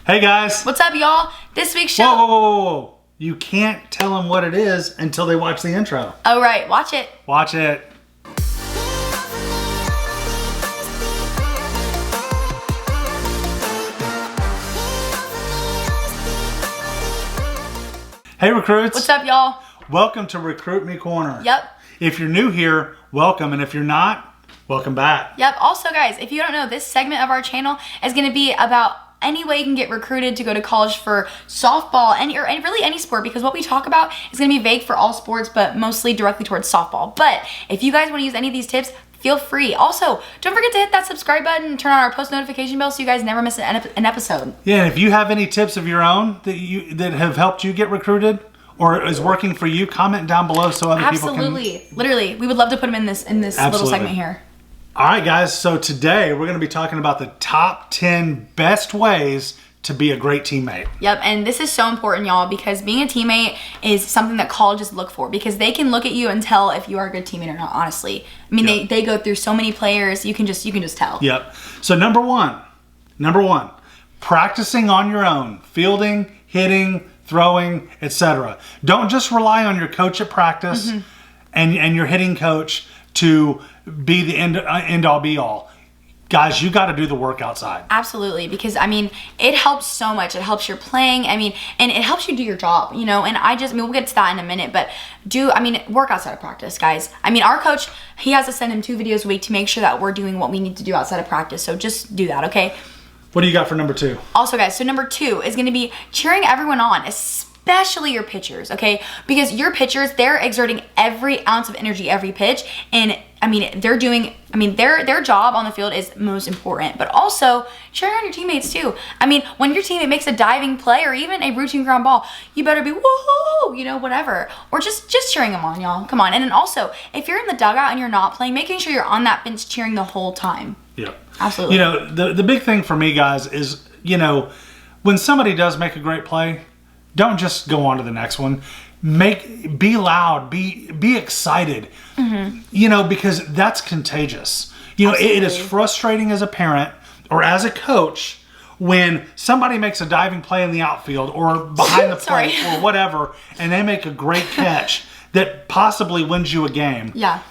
Hey guys. What's up, y'all? This week's show. Whoa. You can't tell them what it is until they watch the intro. Oh, right. Watch it. Watch it. Hey recruits. What's up, y'all? Welcome to Recruit Me Corner. Yep. If you're new here, welcome. And if you're not, welcome back. Yep. Also, guys, if you don't know, this segment of our channel is going to be about any way you can get recruited to go to college for softball and really any sport, because what we talk about is going to be vague for all sports, but mostly directly towards softball. But if you guys want to use any of these tips, feel free. Also, don't forget to hit that subscribe button and turn on our post notification bell so you guys never miss an episode. Yeah, and if you have any tips of your own that have helped you get recruited or is working for you, comment down below so other people can. Absolutely. Literally, we would love to put them in this little segment here. All right, guys. So today we're going to be talking about the top 10 best ways to be a great teammate. Yep, and this is so important, y'all, because being a teammate is something that colleges look for, because they can look at you and tell if you are a good teammate or not, honestly. I mean, Yep. they go through so many players, you can just tell. Yep. So number one, practicing on your own, fielding, hitting, throwing, etc. Don't just rely on your coach at practice and your hitting coach to be the end all be all. Guys, you got to do the work outside. Absolutely, because I mean, it helps so much. It helps your playing. I mean, and it helps you do your job, you know. And we'll get to that in a minute, but work outside of practice, guys. I mean, our coach, he has to send him 2 videos a week to make sure that we're doing what we need to do outside of practice. So just do that, okay? What do you got for number 2? Also, guys, so number 2 is going to be cheering everyone on, especially your pitchers, okay? Because your pitchers, they're exerting every ounce of energy every pitch, and I mean, their job on the field is most important, but also cheering on your teammates too. I mean, when your teammate makes a diving play or even a routine ground ball, you better be woohoo, you know, whatever, or just cheering them on, y'all. Come on. And then also, if you're in the dugout and you're not playing, making sure you're on that bench cheering the whole time. Yeah, absolutely. You know, the big thing for me, guys, is, you know, when somebody does make a great play, don't just go on to the next one. Be loud, be excited, you know, because that's contagious. You know, it is frustrating as a parent or as a coach when somebody makes a diving play in the outfield or behind the plate or whatever, and they make a great catch that possibly wins you a game. Yeah.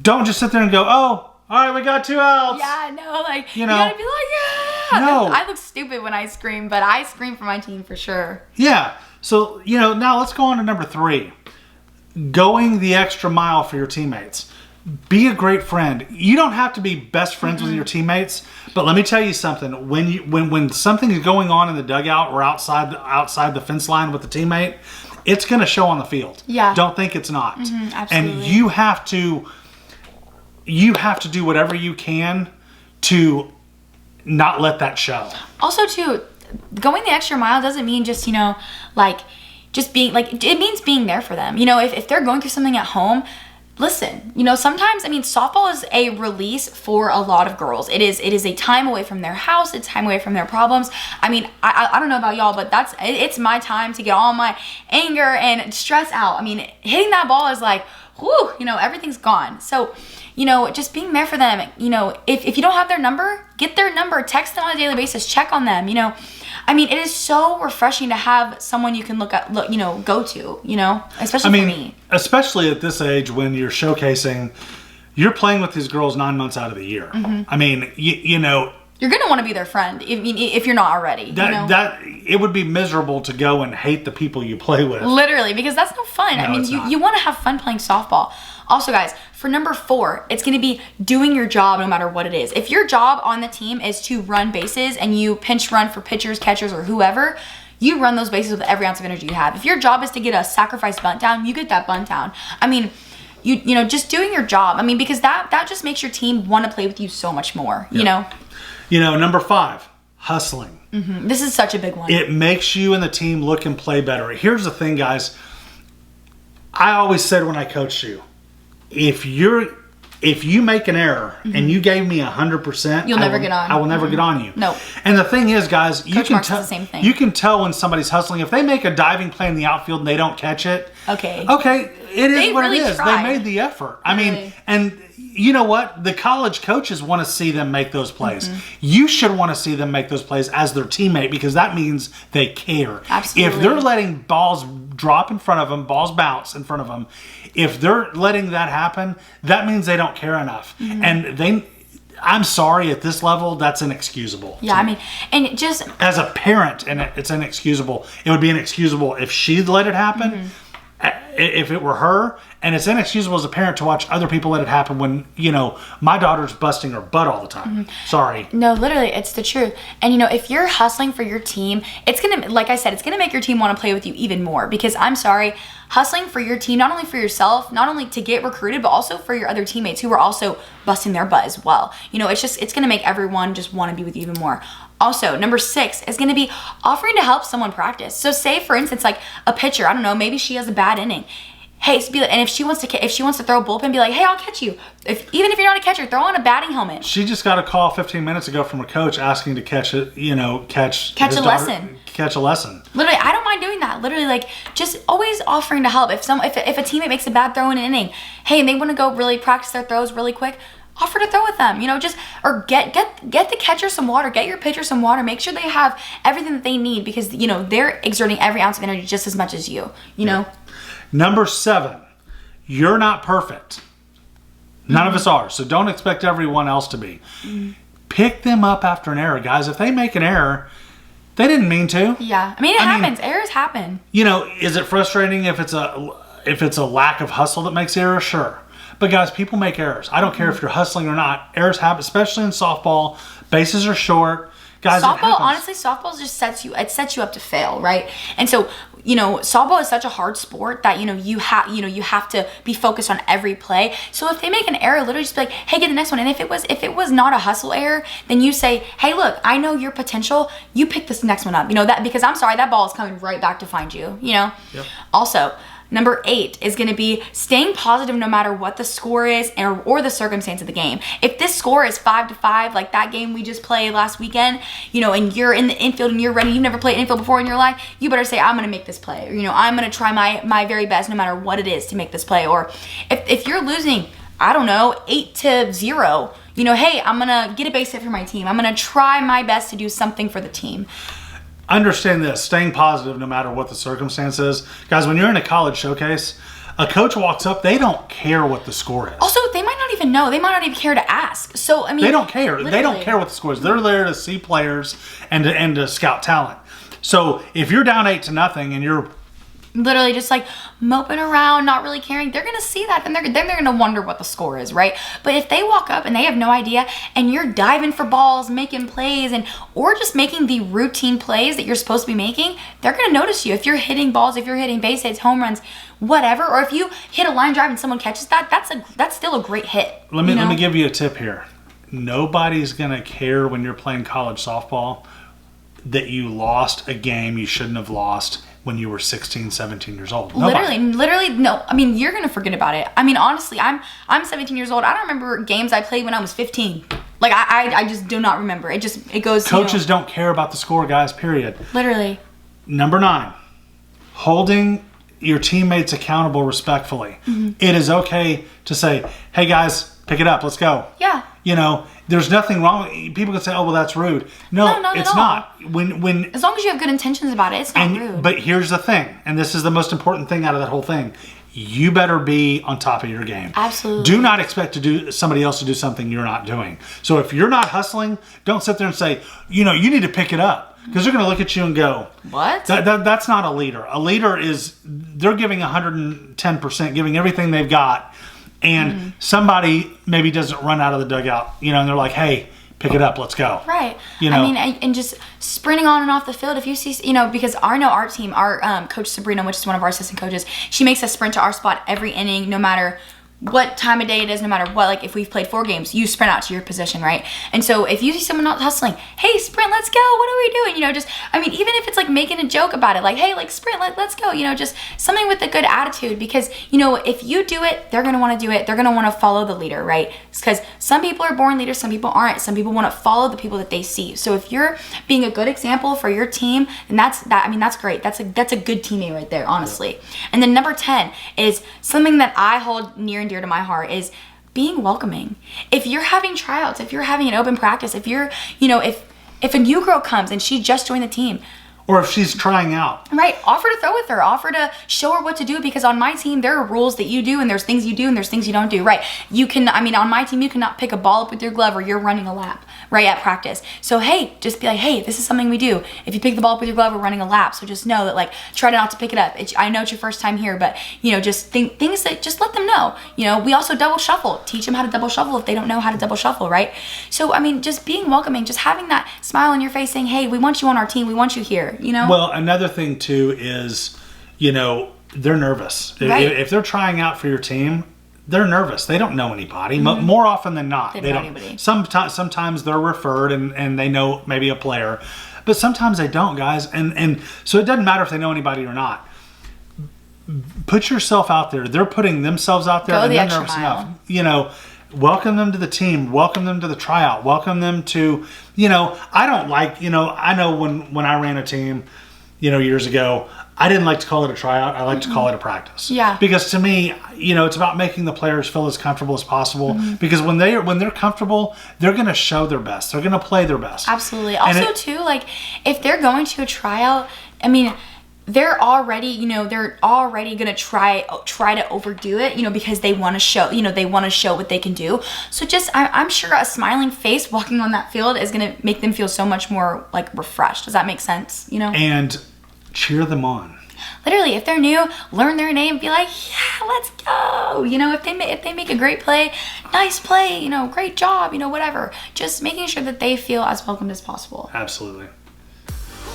Don't just sit there and go, oh, all right, we got 2 outs. Yeah, no, like, you know, gotta be like, yeah. No. I look stupid when I scream, but I scream for my team for sure. Yeah. So, you know, now let's go on to number 3. Going the extra mile for your teammates. Be a great friend. You don't have to be best friends with your teammates, but let me tell you something. When something is going on in the dugout or outside the fence line with the teammate, it's going to show on the field. Yeah. Don't think it's not. Absolutely. And you have to do whatever you can to not let that show. Also, too, going the extra mile doesn't mean just, you know, like, just being, like, it means being there for them. You know, if they're going through something at home, listen, you know, sometimes, I mean, softball is a release for a lot of girls. It is a time away from their house. It's time away from their problems. I mean, I don't know about y'all, but it's my time to get all my anger and stress out. I mean, hitting that ball is like, whew, you know, everything's gone. So, you know, just being there for them, you know, if you don't have their number, get their number, text them on a daily basis, check on them, you know. I mean, it is so refreshing to have someone you can go to, you know, especially for me. Especially at this age when you're showcasing, you're playing with these girls 9 months out of the year. I mean, you know. You're going to want to be their friend if you're not already. It would be miserable to go and hate the people you play with. Literally, because that's no fun. No, I mean, you want to have fun playing softball. Also, guys, for number 4, it's going to be doing your job no matter what it is. If your job on the team is to run bases and you pinch run for pitchers, catchers, or whoever, you run those bases with every ounce of energy you have. If your job is to get a sacrifice bunt down, you get that bunt down. I mean, you know, just doing your job. I mean, because that just makes your team want to play with you so much more, you know? You know, number 5, hustling. This is such a big one. It makes you and the team look and play better. Here's the thing, guys. I always said when I coached you, if if you make an error and you gave me 100%, You'll never get on. I will never get on you. No. And the thing is, guys, you can tell. The same thing. You can tell when somebody's hustling. If they make a diving play in the outfield and they don't catch it. Okay. It is what really it is. tried. They made the effort. I Really. mean, and you know what? The college coaches want to see them make those plays. You should want to see them make those plays as their teammate because that means they care. Absolutely. If they're letting balls drop in front of them, balls bounce in front of them, if they're letting that happen, that means they don't care enough. And I'm sorry, at this level, that's inexcusable. Yeah, I mean, and it just... As a parent, and it's inexcusable. It would be inexcusable if she'd let it happen, if it were her. And it's inexcusable as a parent to watch other people let it happen when, my daughter's busting her butt all the time. Sorry. No, literally, it's the truth. And, if you're hustling for your team, it's going to, like I said, it's going to make your team want to play with you even more. Because I'm sorry, hustling for your team, not only for yourself, not only to get recruited, but also for your other teammates who are also busting their butt as well. It's going to make everyone just want to be with you even more. Also, number 6 is going to be offering to help someone practice. So say, for instance, like a pitcher, I don't know, maybe she has a bad inning. Hey, and if she wants to throw a bullpen, be like, hey, I'll catch you. Even if you're not a catcher, throw on a batting helmet. She just got a call 15 minutes ago from a coach asking to catch it, catch a lesson. Catch a lesson. Literally, I don't mind doing that. Literally, like, just always offering to help. If a teammate makes a bad throw in an inning, hey, and they want to go really practice their throws really quick, offer to throw with them. Or get the catcher some water, get your pitcher some water. Make sure they have everything that they need because they're exerting every ounce of energy just as much as you. You know. Number 7, you're not perfect. None of us are, so don't expect everyone else to be. Pick them up after an error, guys. If they make an error, they didn't mean to. Yeah, I mean, it happens. Errors happen. Is it frustrating if it's a lack of hustle that makes the error? Sure. But guys, people make errors. I don't care if you're hustling or not. Errors happen, especially in softball. Bases are short. Guys, softball just sets you up to fail, right? And so, softball is such a hard sport that, you have to be focused on every play. So if they make an error, literally just be like, hey, get the next one. And if it was not a hustle error, then you say, hey, look, I know your potential. You pick this next one up. Because I'm sorry, that ball is coming right back to find you, Yep. Also, number 8 is going to be staying positive no matter what the score is or the circumstance of the game. If this score is 5-5, like that game we just played last weekend, and you're in the infield and you're ready, you've never played infield before in your life, you better say, I'm going to make this play. Or, I'm going to try my very best no matter what it is to make this play. Or if you're losing, I don't know, 8-0, hey, I'm going to get a base hit for my team. I'm going to try my best to do something for the team. Understand this, staying positive no matter what the circumstance is. Guys, when you're in a college showcase, a coach walks up, they don't care what the score is. Also, they might not even know. They might not even care to ask. So, I mean... They don't care. Literally. They don't care what the score is. They're there to see players and to scout talent. So, if you're down 8-0 and you're... literally just like moping around, not really caring, they're going to see that and they're going to wonder what the score is, right? But if they walk up and they have no idea and you're diving for balls, making plays, or just making the routine plays that you're supposed to be making, they're going to notice you. If you're hitting balls, if you're hitting base hits, home runs, whatever, or if you hit a line drive and someone catches that, that's still a great hit. Let me give you a tip here. Nobody's going to care when you're playing college softball that you lost a game you shouldn't have lost when you were 16, 17 years old. Nobody. Literally, no. I mean, you're going to forget about it. I mean, honestly, I'm 17 years old. I don't remember games I played when I was 15. Like, I just do not remember. It goes... Coaches don't care about the score, guys, period. Literally. Number 9, holding your teammates accountable respectfully. It is okay to say, hey, guys, pick it up. Let's go. Yeah. There's nothing wrong. People can say, oh, well, that's rude. No, it's not. When as long as you have good intentions about it, it's not rude. But here's the thing, and this is the most important thing out of that whole thing. You better be on top of your game. Absolutely. Do not expect somebody else to do something you're not doing. So if you're not hustling, don't sit there and say, you need to pick it up. Because they're going to look at you and go, what? That's not a leader. A leader is, they're giving 110%, giving everything they've got. And somebody maybe doesn't run out of the dugout, and they're like, hey, pick it up, let's go. Right. I mean, and just sprinting on and off the field. If you see, because our team, our coach Sabrina, which is one of our assistant coaches, she makes us sprint to our spot every inning, no matter what time of day it is, no matter what. Like if we've played 4 games, you sprint out to your position, right? And so if you see someone not hustling, hey, sprint, let's go. What are we doing? You know, just, I mean, even if it's like making a joke about it, like, hey, like sprint, let's go. You know, just something with a good attitude, because, you know, if you do it, they're going to want to do it. They're going to want to follow the leader, right? Because some people are born leaders, some people aren't. Some people want to follow the people that they see. So if you're being a good example for your team, then that's great. That's a good teammate right there, honestly. And then number 10 is something that I hold near and dear to my heart, is being welcoming. If you're having tryouts, if you're having an open practice, if you're, you know, if a new girl comes and she just joined the team, or if she's trying out. Right. Offer to throw with her. Offer to show her what to do, because on my team, there are rules that you do and there's things you do and there's things you don't do. Right. You can, I mean, on my team, you cannot pick a ball up with your glove or you're running a lap, right, at practice. So, hey, just be like, hey, this is something we do. If you pick the ball up with your glove, we're running a lap. So just know that, like, try not to pick it up. I know it's your first time here, but, you know, just things that, just let them know. You know, we also double shuffle. Teach them how to double shuffle if they don't know how to double shuffle, right? So, I mean, just being welcoming, just having that smile on your face saying, hey, we want you on our team. We want you here, you know? Well, another thing too is, you know, they're nervous. Right. If they're trying out for your team, they're nervous. They don't know anybody. More often than not, they don't know anybody. Sometimes they're referred and they know maybe a player, but sometimes they don't, guys. And so it doesn't matter if they know anybody or not. Put yourself out there. They're putting themselves out there, Go and the they're extra nervous mile. enough. You know, welcome them to the team. Welcome them to the tryout. Welcome them to, you know, I don't like, you know, I know when I ran a team, you know, years ago, I didn't like to call it a tryout. I like to call it a practice. Yeah. Because to me, you know, it's about making the players feel as comfortable as possible. Because when they're comfortable, they're going to show their best. They're going to play their best. Absolutely. Also, too, like, if they're going to a tryout, I mean, they're already going to try to overdo it, you know, because they want to show, you know, they want to show what they can do. So just, I'm sure a smiling face walking on that field is going to make them feel so much more, like, refreshed. Does that make sense? You know? And cheer them on. Literally, if they're new, learn their name, be like, yeah, let's go. You know, if they make a great play, nice play, you know, great job, you know, whatever. Just making sure that they feel as welcomed as possible. Absolutely.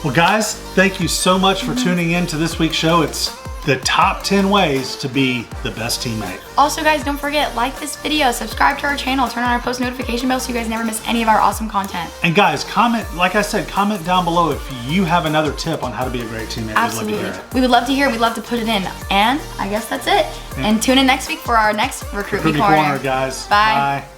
Well, guys, thank you so much for tuning in to this week's show. It's the top 10 ways to be the best teammate. Also, guys, don't forget, like this video, subscribe to our channel, turn on our post notification bell so you guys never miss any of our awesome content. And guys, comment, like I said, comment down below if you have another tip on how to be a great teammate. Absolutely. We'd love to hear it. We would love to hear it. We'd love to put it in. And I guess that's it. And tune in next week for our next Recruit Me Corner. Guys. Bye. Bye.